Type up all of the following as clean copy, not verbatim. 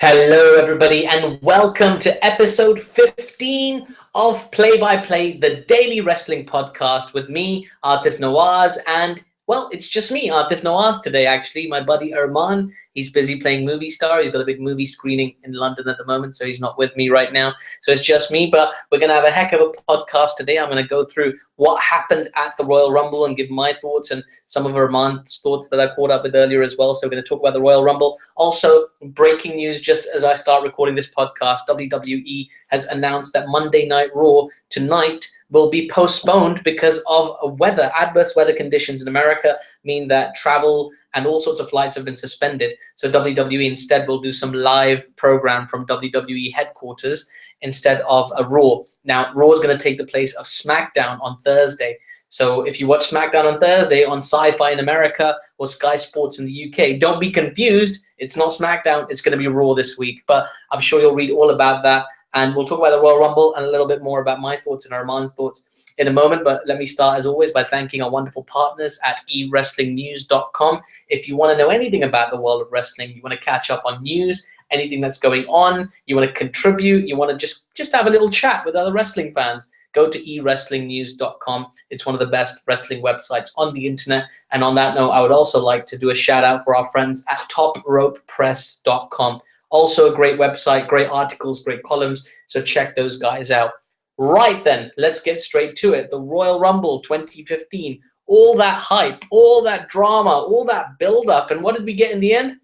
Hello, everybody, and welcome to episode 15 of Play by Play, the daily wrestling podcast with me, Atif Nawaz, and well, it's just me, Atif Nawaz, today. Actually, my buddy Arman, he's busy playing movie star. He's got a big movie screening in London at the moment, so he's not with me right now. So it's just me, but we're going to have a heck of a podcast today. I'm going to go through what happened at the Royal Rumble and give my thoughts and some of Arman's thoughts that I caught up with earlier as well. So we're going to talk about the Royal Rumble. Also, breaking news just as I start recording this podcast, WWE has announced that Monday Night Raw tonight will be postponed because of adverse weather conditions in America mean that travel and all sorts of flights have been suspended. So WWE instead will do some live program from WWE headquarters instead of a Raw. Now, Raw is going to take the place of SmackDown on Thursday. So if you watch SmackDown on Thursday on Sci-Fi in America or Sky Sports in the UK, don't be confused. It's not SmackDown. It's going to be Raw this week. But I'm sure you'll read all about that. And we'll talk about the Royal Rumble and a little bit more about my thoughts and Arman's thoughts in a moment. But let me start, as always, by thanking our wonderful partners at ewrestlingnews.com. If you want to know anything about the world of wrestling, you want to catch up on news, anything that's going on, you want to contribute, you want to just have a little chat with other wrestling fans, go to ewrestlingnews.com. It's one of the best wrestling websites on the internet. And on that note, I would also like to do a shout out for our friends at topropepress.com. Also a great website, great articles, great columns. So check those guys out. Right then, let's get straight to it. The Royal Rumble 2015. All that hype, all that drama, all that build-up. And what did we get in the end?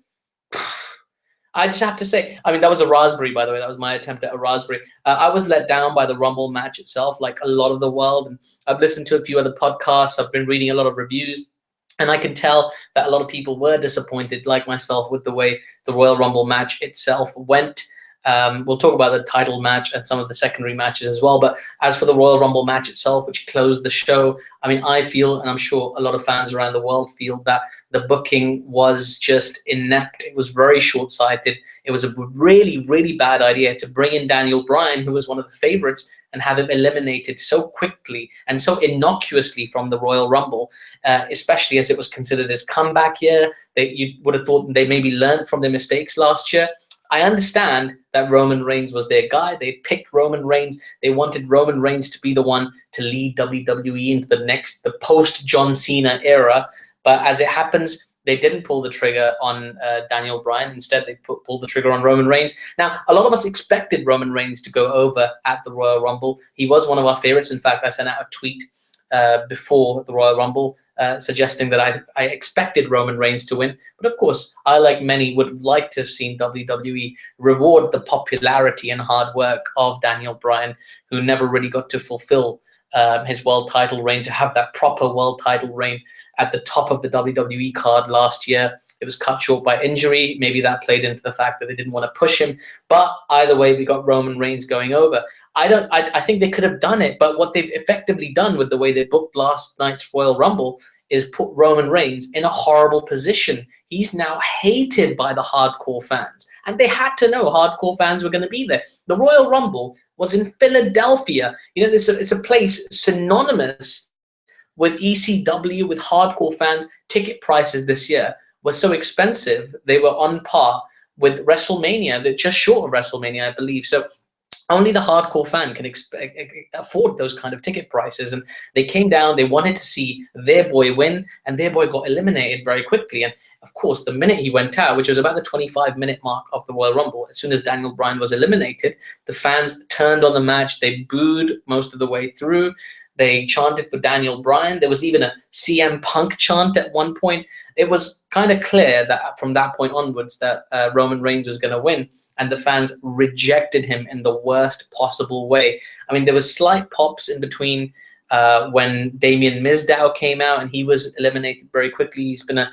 I just have to say, I mean, that was a raspberry, by the way. That was my attempt at a raspberry. I was let down by the Rumble match itself, like a lot of the world. And I've listened to a few other podcasts. I've been reading a lot of reviews. And I can tell that a lot of people were disappointed, like myself, with the way the Royal Rumble match itself went. We'll talk about the title match and some of the secondary matches as well. But as for the Royal Rumble match itself, which closed the show, I mean, I feel, and I'm sure a lot of fans around the world feel, that the booking was just inept. It was very short-sighted. It was a really, really bad idea to bring in Daniel Bryan, who was one of the favorites, and have him eliminated so quickly and so innocuously from the Royal Rumble, especially as it was considered his comeback year. You would have thought they maybe learned from their mistakes last year. I understand that Roman Reigns was their guy. They picked Roman Reigns. They wanted Roman Reigns to be the one to lead WWE into the post-John Cena era. But as it happens, they didn't pull the trigger on Daniel Bryan. Instead, they pulled the trigger on Roman Reigns. Now, a lot of us expected Roman Reigns to go over at the Royal Rumble. He was one of our favorites. In fact, I sent out a tweet before the Royal Rumble suggesting that I expected Roman Reigns to win. But of course, I, like many, would like to have seen WWE reward the popularity and hard work of Daniel Bryan, who never really got to fulfill his world title reign, to have that proper world title reign at the top of the WWE card last year. It was cut short by injury. Maybe that played into the fact that they didn't want to push him. But either way, we got Roman Reigns going over. I think they could have done it, but what they've effectively done with the way they booked last night's Royal Rumble is put Roman Reigns in a horrible position. He's now hated by the hardcore fans, and they had to know hardcore fans were going to be there. The Royal Rumble was in Philadelphia. You know, it's a place synonymous with ECW, with hardcore fans. Ticket prices this year were so expensive, they were on par with WrestleMania. They're just short of WrestleMania, I believe. So only the hardcore fan can afford those kind of ticket prices. And they came down, they wanted to see their boy win, and their boy got eliminated very quickly. And of course, the minute he went out, which was about the 25-minute mark of the Royal Rumble, as soon as Daniel Bryan was eliminated, the fans turned on the match. They booed most of the way through. They chanted for Daniel Bryan. There was even a CM Punk chant at one point. It was kind of clear that from that point onwards that Roman Reigns was going to win, and the fans rejected him in the worst possible way. I mean, there was slight pops in between when Damien Mizdow came out, and he was eliminated very quickly. He's been a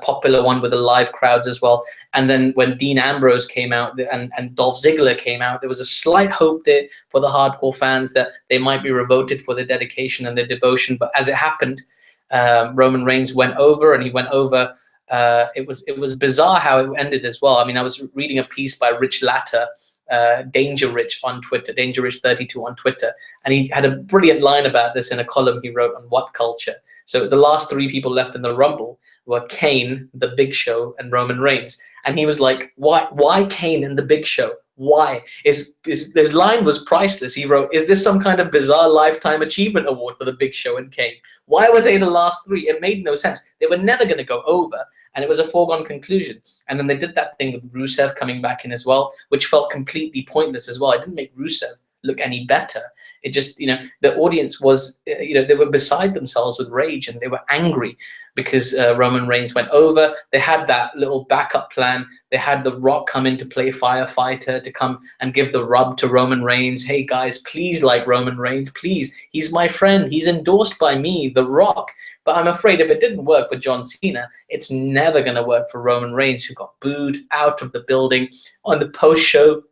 popular one with the live crowds as well. And then when Dean Ambrose came out and Dolph Ziggler came out, there was a slight hope there for the hardcore fans that they might be revoted for their dedication and their devotion. But as it happened, Roman Reigns went over, and he went over. It was bizarre how it ended as well. I mean, I was reading a piece by Rich Latter, Danger Rich on Twitter, Danger Rich 32 on Twitter, and he had a brilliant line about this in a column he wrote on What Culture. So the last three people left in the Rumble were Kane, The Big Show, and Roman Reigns. And he was like, why Kane and The Big Show? Why? His line was priceless. He wrote, "Is this some kind of bizarre lifetime achievement award for The Big Show and Kane? Why were they the last three? It made no sense. They were never going to go over, and it was a foregone conclusion." And then they did that thing with Rusev coming back in as well, which felt completely pointless as well. It didn't make Rusev look any better. It just, the audience was, they were beside themselves with rage, and they were angry because Roman Reigns went over. They had that little backup plan. They had The Rock come in to play firefighter, to come and give the rub to Roman Reigns. Hey guys, please like Roman Reigns, please. He's my friend. He's endorsed by me, The Rock. But I'm afraid if it didn't work for John Cena, it's never going to work for Roman Reigns, who got booed out of the building. On the post-show,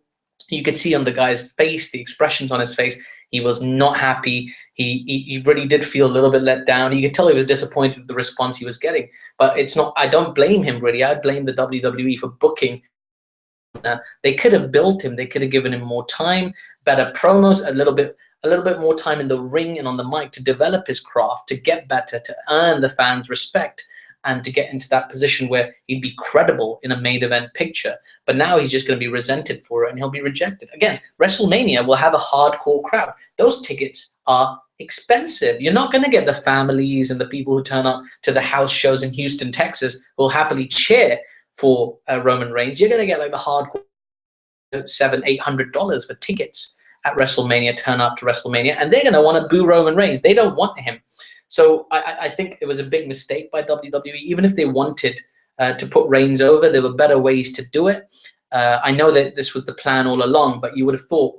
you could see on the guy's face, the expressions on his face, he was not happy. He really did feel a little bit let down. You could tell he was disappointed with the response he was getting. But it's not, I don't blame him really. I blame the WWE for booking. They could have built him. They could have given him more time, better promos, a little bit more time in the ring and on the mic to develop his craft, to get better, to earn the fans' respect, and to get into that position where he'd be credible in a main event picture. But now he's just going to be resented for it, and he'll be rejected. Again, WrestleMania will have a hardcore crowd. Those tickets are expensive. You're not going to get the families and the people who turn up to the house shows in Houston, Texas, who will happily cheer for Roman Reigns. You're going to get like the hardcore $700-800 for tickets at WrestleMania, turn up to WrestleMania, and they're going to want to boo Roman Reigns. They don't want him. So I think it was a big mistake by WWE. Even if they wanted to put Reigns over, there were better ways to do it. I know that this was the plan all along, but you would have thought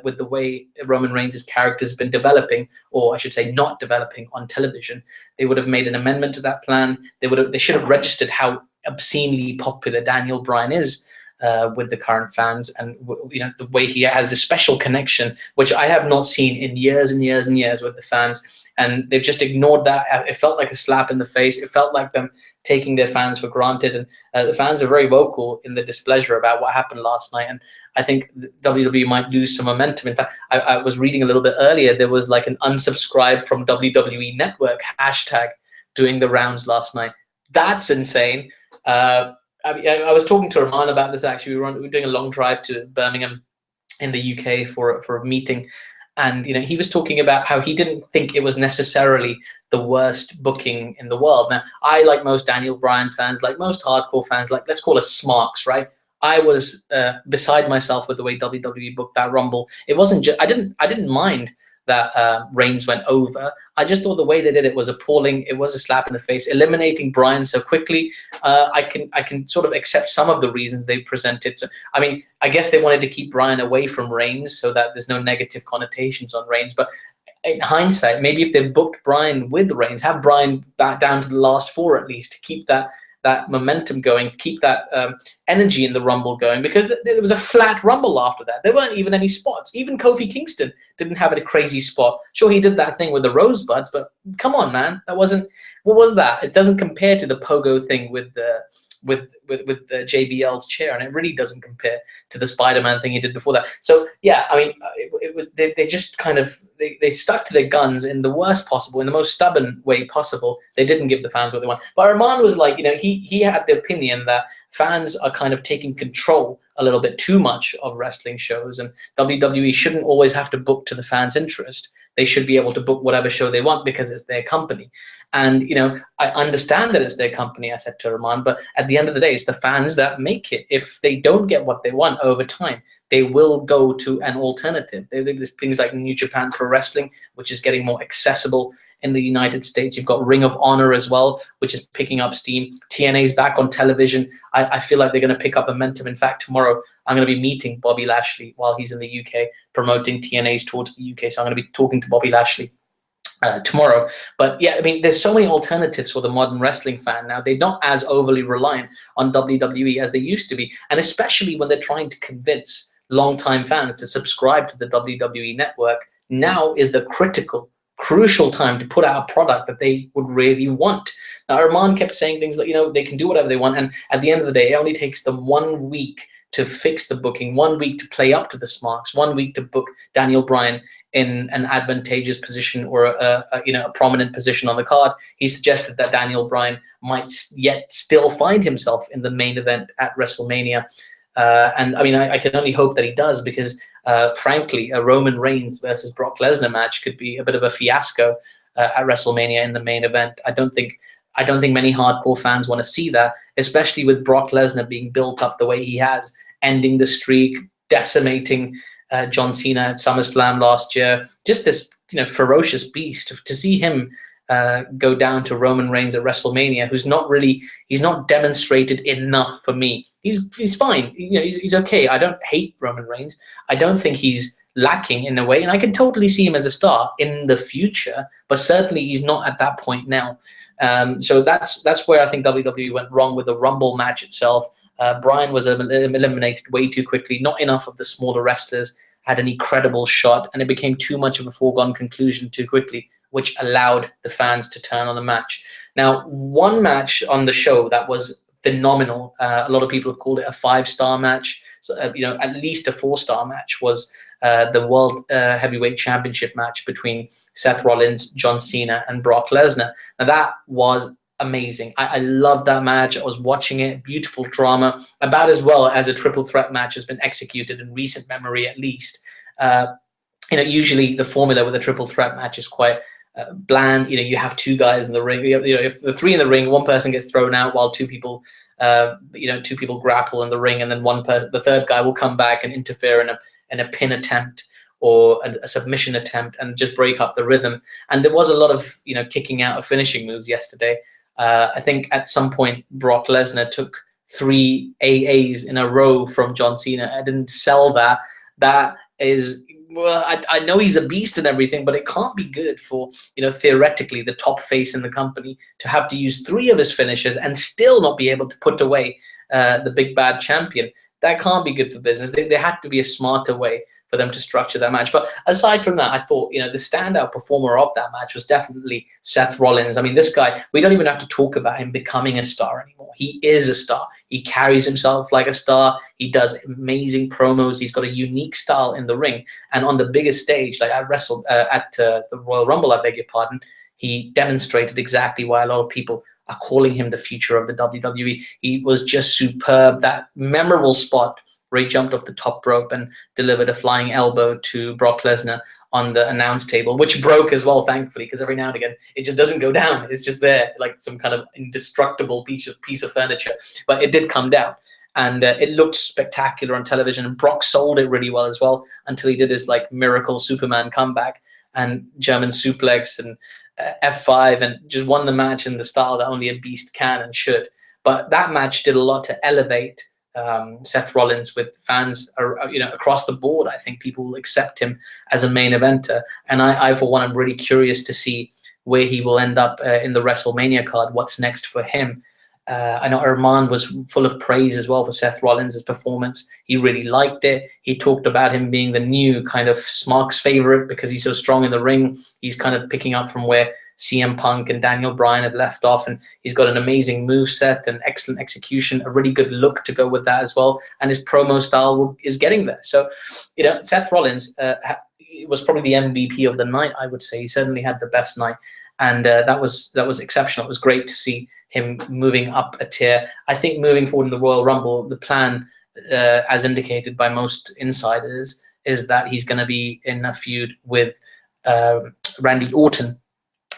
with the way Roman Reigns' character has been developing, or I should say not developing on television, they would have made an amendment to that plan. They should have registered how obscenely popular Daniel Bryan is with the current fans, and the way he has a special connection, which I have not seen in years and years and years with the fans. And they've just ignored that. It felt like a slap in the face. It felt like them taking their fans for granted. And the fans are very vocal in the displeasure about what happened last night. And I think WWE might lose some momentum. In fact, I was reading a little bit earlier, there was like an unsubscribe from WWE Network hashtag doing the rounds last night. That's insane. I was talking to Rahman about this, actually. We were doing a long drive to Birmingham in the UK for a meeting. And he was talking about how he didn't think it was necessarily the worst booking in the world. Now, I, like most Daniel Bryan fans, like most hardcore fans, like, let's call us smarks, right? I was beside myself with the way WWE booked that Rumble. It wasn't just, I didn't mind that Reigns went over. I just thought the way they did it was appalling. It was a slap in the face. Eliminating Bryan so quickly, I can sort of accept some of the reasons they presented. So, I mean, I guess they wanted to keep Bryan away from Reigns so that there's no negative connotations on Reigns. But in hindsight, maybe if they booked Bryan with Reigns, have Bryan back down to the last four at least, to keep that momentum going, to keep that energy in the Rumble going, because there was a flat Rumble after that. There weren't even any spots. Even Kofi Kingston didn't have a crazy spot. Sure, he did that thing with the rosebuds, but come on, man, that wasn't. What was that? It doesn't compare to the pogo thing with the JBL's chair, and it really doesn't compare to the Spider-Man thing he did before that. So yeah, I mean, it was they just kind of they stuck to their guns in the worst possible, in the most stubborn way possible. They didn't give the fans what they want. But Rahman was like, he had the opinion that fans are kind of taking control a little bit too much of wrestling shows, and WWE shouldn't always have to book to the fans' interest. They should be able to book whatever show they want because it's their company. And, I understand that it's their company, I said to Rahman, but at the end of the day, it's the fans that make it. If they don't get what they want over time, they will go to an alternative. There's things like New Japan Pro Wrestling, which is getting more accessible in the United States. You've got Ring of Honor as well, which is picking up steam. TNA's back on television. I feel like they're going to pick up momentum. In fact, tomorrow I'm going to be meeting Bobby Lashley while he's in the UK, promoting TNA's tour to the UK. So I'm going to be talking to Bobby Lashley tomorrow. But yeah, I mean, there's so many alternatives for the modern wrestling fan now. They're not as overly reliant on WWE as they used to be. And especially when they're trying to convince longtime fans to subscribe to the WWE network, now is the crucial time to put out a product that they would really want. Now, Rahman kept saying things like, they can do whatever they want. And at the end of the day, it only takes them 1 week to fix the booking, 1 week to play up to the smarks, 1 week to book Daniel Bryan in an advantageous position or a prominent position on the card. He suggested that Daniel Bryan might yet still find himself in the main event at WrestleMania. And I mean, I can only hope that he does, because frankly, a Roman Reigns versus Brock Lesnar match could be a bit of a fiasco at WrestleMania in the main event. I don't think many hardcore fans want to see that, especially with Brock Lesnar being built up the way he has, ending the streak, decimating John Cena at SummerSlam last year. Just this ferocious beast. To see him go down to Roman Reigns at WrestleMania, he's not demonstrated enough for me. He's fine. He's okay. I don't hate Roman Reigns. I don't think he's lacking in a way, and I can totally see him as a star in the future, but certainly he's not at that point now. So that's where I think WWE went wrong with the Rumble match itself. Bryan was eliminated way too quickly. Not enough of the smaller wrestlers had any credible shot, and it became too much of a foregone conclusion too quickly, which allowed the fans to turn on the match. Now, one match on the show that was phenomenal, a lot of people have called it a 5-star match, so, at least a 4-star match, was the World Heavyweight Championship match between Seth Rollins, John Cena, and Brock Lesnar. Now, that was amazing. I loved that match. I was watching it. Beautiful drama, about as well as a triple threat match has been executed in recent memory, at least. Usually the formula with a triple threat match is quite bland. You have 2 guys in the ring. If the 3 in the ring, one person gets thrown out while 2 people, 2 people grapple in the ring, and then the third guy will come back and interfere in a pin attempt or a submission attempt and just break up the rhythm. And there was a lot of kicking out of finishing moves yesterday. I think at some point Brock Lesnar took 3 AAs in a row from John Cena. I didn't sell that. That is, well, I know he's a beast and everything, but it can't be good for, theoretically the top face in the company to have to use 3 of his finishers and still not be able to put away the big bad champion. That can't be good for business. There had to be a smarter way for them to structure that match. But aside from that, I thought, the standout performer of that match was definitely Seth Rollins. I mean, this guy, we don't even have to talk about him becoming a star anymore. He is a star. He carries himself like a star. He does amazing promos. He's got a unique style in the ring. And on the biggest stage, like at the Royal Rumble, I beg your pardon, he demonstrated exactly why a lot of people are calling him the future of the WWE. He was just superb. That memorable spot where he jumped off the top rope and delivered a flying elbow to Brock Lesnar on the announce table, which broke as well, thankfully, because every now and again it just doesn't go down. It's just there, like some kind of indestructible piece of furniture. But it did come down, and it looked spectacular on television. And Brock sold it really well as well, until he did his miracle Superman comeback and German suplex and F5, and just won the match in the style that only a beast can and should. But that match did a lot to elevate Seth Rollins with fans, across the board. I think people will accept him as a main eventer, and I for one, am really curious to see where he will end up in the WrestleMania card. What's next for him? I know Armand was full of praise as well for Seth Rollins' performance. He really liked it. He talked about him being the new kind of Smarks favorite because he's so strong in the ring. He's kind of picking up from where CM Punk and Daniel Bryan had left off, and he's got an amazing moveset and excellent execution, a really good look to go with that as well, and his promo style is getting there. So, Seth Rollins was probably the MVP of the night, I would say. He certainly had the best night, and that was exceptional. It was great to see him moving up a tier. I think moving forward in the Royal Rumble, the plan, as indicated by most insiders, is that he's going to be in a feud with Randy Orton,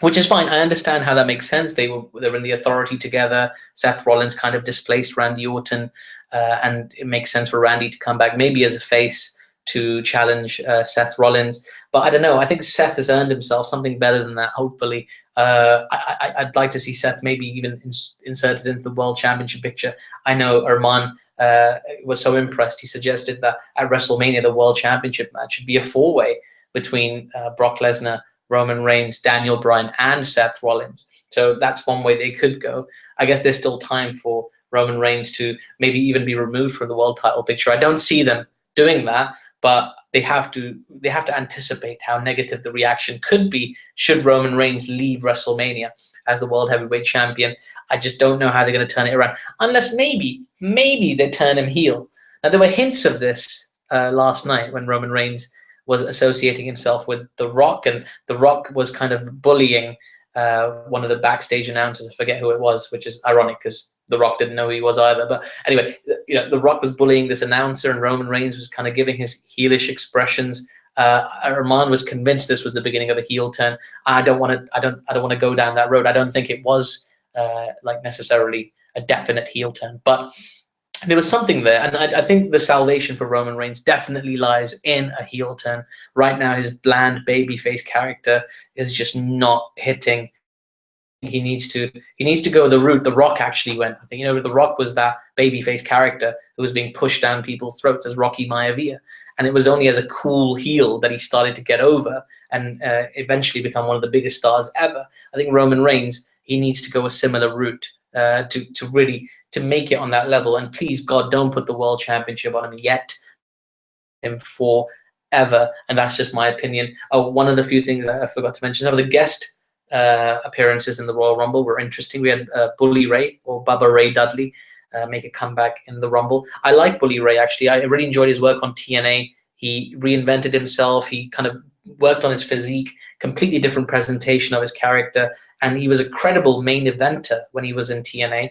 which is fine. I understand how that makes sense. They were in the Authority together. Seth Rollins kind of displaced Randy Orton, and it makes sense for Randy to come back, maybe as a face, to challenge Seth Rollins. But I don't know. I think Seth has earned himself something better than that, hopefully. I'd like to see Seth maybe even inserted into the World Championship picture. I know Arman was so impressed. He suggested that at WrestleMania, the World Championship match should be a 4-way between Brock Lesnar, Roman Reigns, Daniel Bryan, and Seth Rollins. So that's one way they could go. I guess there's still time for Roman Reigns to maybe even be removed from the world title picture. I don't see them doing that, but they have to anticipate how negative the reaction could be should Roman Reigns leave WrestleMania as the World Heavyweight Champion. I just don't know how they're going to turn it around, unless maybe they turn him heel. Now, there were hints of this last night when Roman Reigns was associating himself with The Rock, and The Rock was kind of bullying one of the backstage announcers. I forget who it was, which is ironic because The Rock didn't know who he was either. But anyway, The Rock was bullying this announcer, and Roman Reigns was kind of giving his heelish expressions. Arman was convinced this was the beginning of a heel turn. I don't want to go down that road. I don't think it was like necessarily a definite heel turn, but there was something there, and I think the salvation for Roman Reigns definitely lies in a heel turn. Right now, his bland babyface character is just not hitting. He needs to go the route The Rock actually went. I think The Rock was that babyface character who was being pushed down people's throats as Rocky Maivia, and it was only as a cool heel that he started to get over and eventually become one of the biggest stars ever. I think Roman Reigns, he needs to go a similar route to really make it on that level. And please God, don't put the world championship on him yet, him forever. And that's just my opinion. Oh, one of the few things I forgot to mention, some of the guest appearances in the Royal Rumble were interesting. We had Bully Ray, or Bubba Ray Dudley, make a comeback in the Rumble. I like Bully Ray, actually. I really enjoyed his work on TNA. He reinvented himself. He kind of worked on his physique, completely different presentation of his character, and he was a credible main eventer when he was in TNA.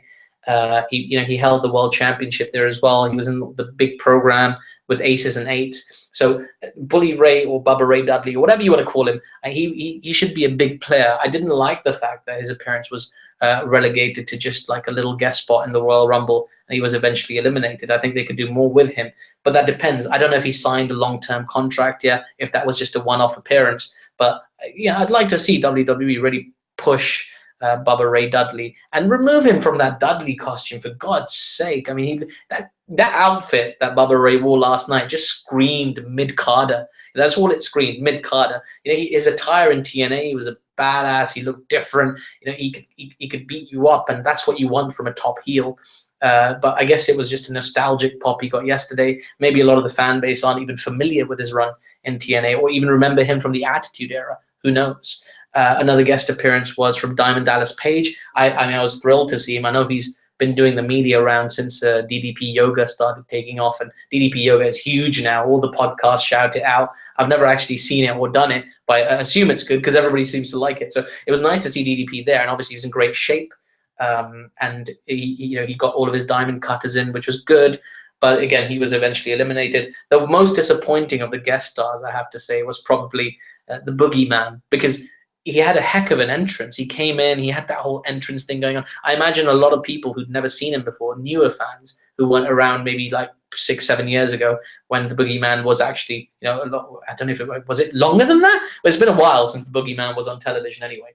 He held the world championship there as well. He was in the big program with Aces and Eights. So Bully Ray, or Bubba Ray Dudley, or whatever you want to call him, he should be a big player. I didn't like the fact that his appearance was relegated to just like a little guest spot in the Royal Rumble, and he was eventually eliminated. I think they could do more with him, but that depends. I don't know if he signed a long-term contract yet, if that was just a one-off appearance. But I'd like to see WWE really push Bubba Ray Dudley and remove him from that Dudley costume, for God's sake. I mean, that outfit that Bubba Ray wore last night just screamed mid-carder. That's all it screamed, mid-carder. His attire in TNA, he was a badass. He looked different. He could beat you up, and that's what you want from a top heel. But I guess it was just a nostalgic pop he got yesterday. Maybe a lot of the fan base aren't even familiar with his run in TNA, or even remember him from the Attitude Era. Who knows? Another guest appearance was from Diamond Dallas Page. I was thrilled to see him. I know he's been doing the media round since DDP Yoga started taking off, and DDP Yoga is huge now. All the podcasts shout it out. I've never actually seen it or done it, but I assume it's good because everybody seems to like it. So it was nice to see DDP there, and obviously he was in great shape. And he got all of his diamond cutters in, which was good. But again, he was eventually eliminated. The most disappointing of the guest stars, I have to say, was probably the Boogeyman, because he had a heck of an entrance. He came in, he had that whole entrance thing going on. I imagine a lot of people who'd never seen him before, newer fans who went around maybe like 6-7 years ago when the Boogeyman was actually, I don't know if was it longer than that? Well, it's been a while since the Boogeyman was on television anyway.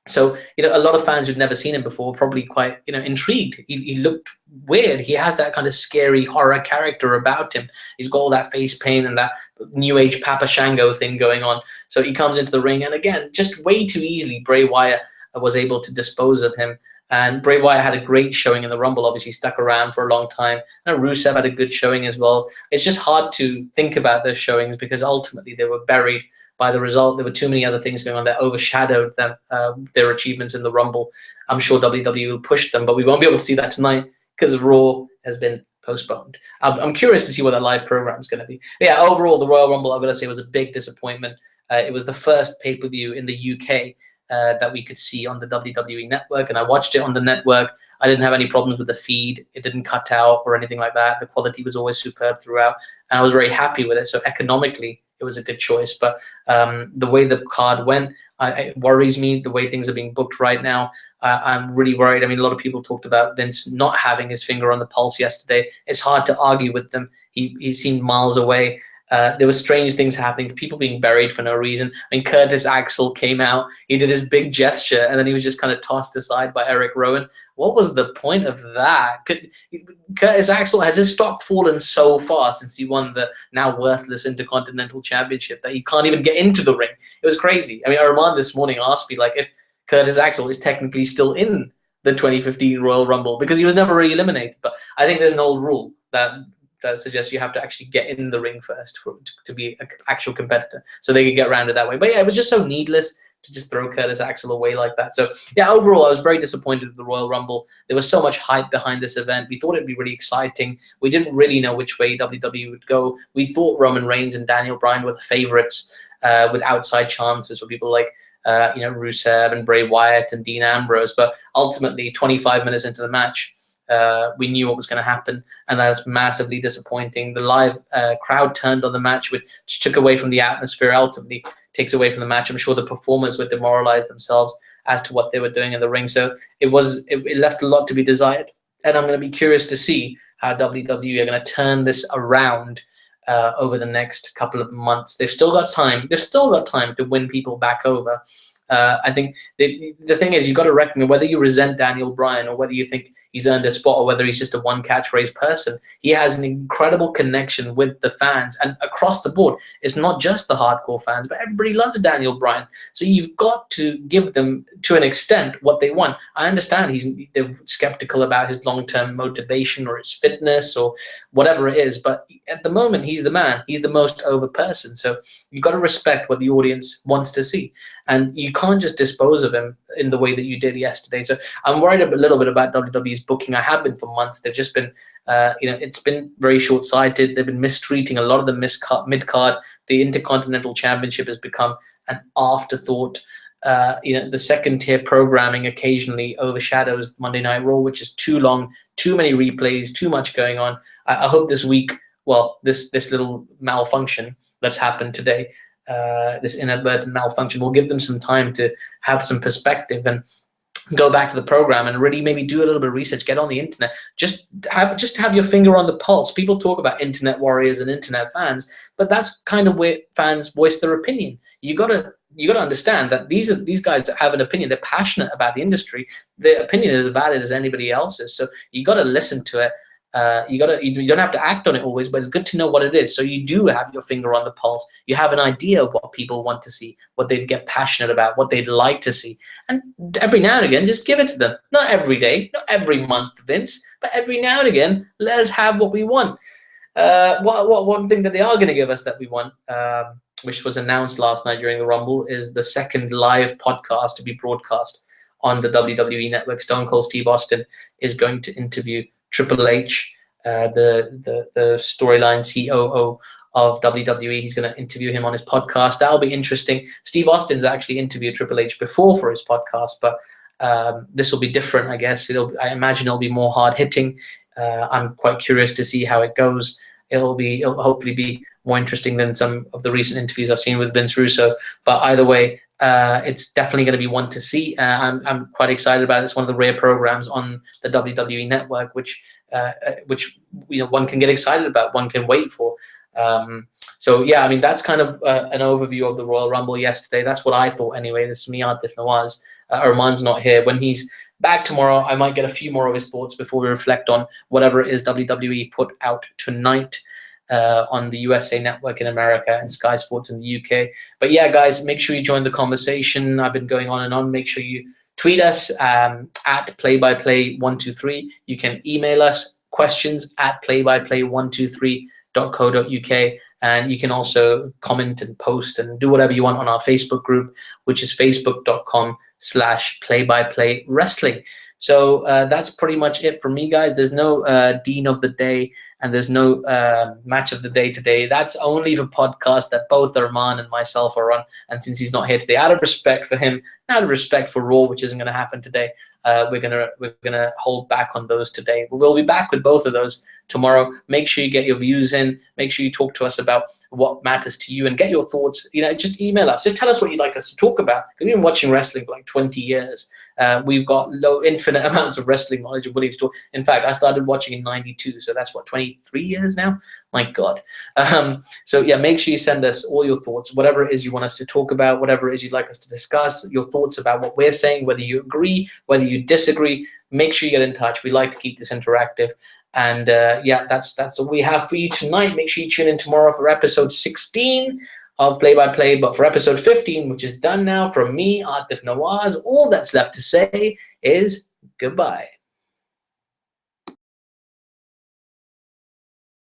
So, a lot of fans who'd never seen him before were probably quite, intrigued. He looked weird. He has that kind of scary horror character about him. He's got all that face paint and that new age Papa Shango thing going on. So he comes into the ring, and again, just way too easily, Bray Wyatt was able to dispose of him. And Bray Wyatt had a great showing in the Rumble, obviously stuck around for a long time. And Rusev had a good showing as well. It's just hard to think about those showings because ultimately they were buried by the result. There were too many other things going on that overshadowed them, their achievements in the Rumble. I'm sure WWE will push them, but we won't be able to see that tonight because Raw has been postponed. I'm curious to see what that live program is going to be. But yeah, overall, the Royal Rumble, I've got to say, was a big disappointment. It was the first pay-per-view in the UK that we could see on the WWE network, and I watched it on the network. I didn't have any problems with the feed. It didn't cut out or anything like that. The quality was always superb throughout, and I was very happy with it. So economically, it was a good choice. But the way the card went, it worries me. The way things are being booked right now, I'm really worried. I mean, a lot of people talked about Vince not having his finger on the pulse yesterday. It's hard to argue with them. He seemed miles away. There were strange things happening, people being buried for no reason. I mean, Curtis Axel came out, he did his big gesture, and then he was just kind of tossed aside by Eric Rowan. What was the point of that? Curtis Axel, has his stock fallen so far since he won the now worthless Intercontinental Championship that he can't even get into the ring? It was crazy. I mean, Arman this morning asked me, like, if Curtis Axel is technically still in the 2015 Royal Rumble, because he was never really eliminated. But I think there's an old rule that suggests you have to actually get in the ring first to be an actual competitor, so they could get around it that way. But yeah, it was just so needless. to just throw Curtis Axel away like that. So yeah, overall, I was very disappointed with the Royal Rumble. There was so much hype behind this event. We thought it'd be really exciting. We didn't really know which way WWE would go. We thought Roman Reigns and Daniel Bryan were the favorites, with outside chances for people like Rusev and Bray Wyatt and Dean Ambrose. But ultimately, 25 minutes into the match, we knew what was going to happen, and that's massively disappointing. The live crowd turned on the match, which took away from the atmosphere, ultimately takes away from the match. I'm sure the performers would demoralize themselves as to what they were doing in the ring. So it left a lot to be desired, and I'm going to be curious to see how WWE are going to turn this around over the next couple of months. They've still got time. They've still got time to win people back over. I think the thing is, you've got to reckon whether you resent Daniel Bryan or whether you think he's earned a spot or whether he's just a one catchphrase person, he has an incredible connection with the fans and across the board. It's not just the hardcore fans, but everybody loves Daniel Bryan. So you've got to give them, to an extent, what they want. I understand they're skeptical about his long-term motivation or his fitness or whatever it is, but at the moment, he's the man. He's the most over person. So you've got to respect what the audience wants to see. And you can't just dispose of him in the way that you did yesterday. So I'm worried a little bit about WWE's booking. I have been for months. They've just been, it's been very short-sighted. They've been mistreating a lot of the mid-card. The Intercontinental Championship has become an afterthought. The second-tier programming occasionally overshadows Monday Night Raw, which is too long, too many replays, too much going on. I hope this week, well, this little malfunction that's happened today, this inadvertent malfunction, will give them some time to have some perspective and go back to the program and really maybe do a little bit of research, get on the internet, just have your finger on the pulse. People talk about internet warriors and internet fans, but that's kind of where fans voice their opinion. You gotta understand that these guys that have an opinion, they're passionate about the industry. Their opinion is as valid as anybody else's. So you gotta listen to it. You don't have to act on it always, but it's good to know what it is. So you do have your finger on the pulse. You have an idea of what people want to see, what they'd get passionate about, what they'd like to see. And every now and again, just give it to them. Not every day, not every month, Vince, but every now and again, let us have what we want. One thing that they are going to give us that we want, which was announced last night during the Rumble, is the second live podcast to be broadcast on the WWE Network. Stone Cold Steve Austin is going to interview Triple H, the storyline COO of WWE. He's going to interview him on his podcast. That'll be interesting. Steve Austin's actually interviewed Triple H before for his podcast, but this will be different, I guess. I imagine it'll be more hard-hitting. I'm quite curious to see how it goes. It'll hopefully be more interesting than some of the recent interviews I've seen with Vince Russo. But either way, it's definitely going to be one to see. I'm quite excited about it. It's one of the rare programs on the WWE Network, which one can get excited about, one can wait for. So yeah, I mean, that's kind of an overview of the Royal Rumble yesterday. That's what I thought anyway. This is me, Atif Nawaz. Arman's not here. When he's back tomorrow, I might get a few more of his thoughts before we reflect on whatever it is WWE put out tonight on the USA Network in America and Sky Sports in the UK. But yeah, guys, make sure you join the conversation. I've been going on and on. Make sure you tweet us at PlayByPlay123. You can email us questions at playbyplay123.co.uk. And you can also comment and post and do whatever you want on our Facebook group, which is facebook.com/playbyplaywrestling. So that's pretty much it for me, guys. There's no Dean of the Day and there's no Match of the Day today. That's only the podcast that both Arman and myself are on. And since he's not here today, out of respect for him, out of respect for Raw, which isn't going to happen today, we're gonna hold back on those today. We'll be back with both of those tomorrow. Make sure you get your views in. Make sure you talk to us about what matters to you and get your thoughts. Just email us. Just tell us what you'd like us to talk about. We've been watching wrestling for like 20 years. We've got infinite amounts of wrestling knowledge and willing to talk. In fact, I started watching in '92, so that's what, 23 years now. My God. So yeah, make sure you send us all your thoughts, whatever it is you want us to talk about, whatever it is you'd like us to discuss, your thoughts about what we're saying, whether you agree, whether you disagree. Make sure you get in touch. We like to keep this interactive. And yeah, that's all we have for you tonight. Make sure you tune in tomorrow for episode 16 of Play by Play. But for episode 15, which is done now, from me, Atif Nawaz, all that's left to say is goodbye.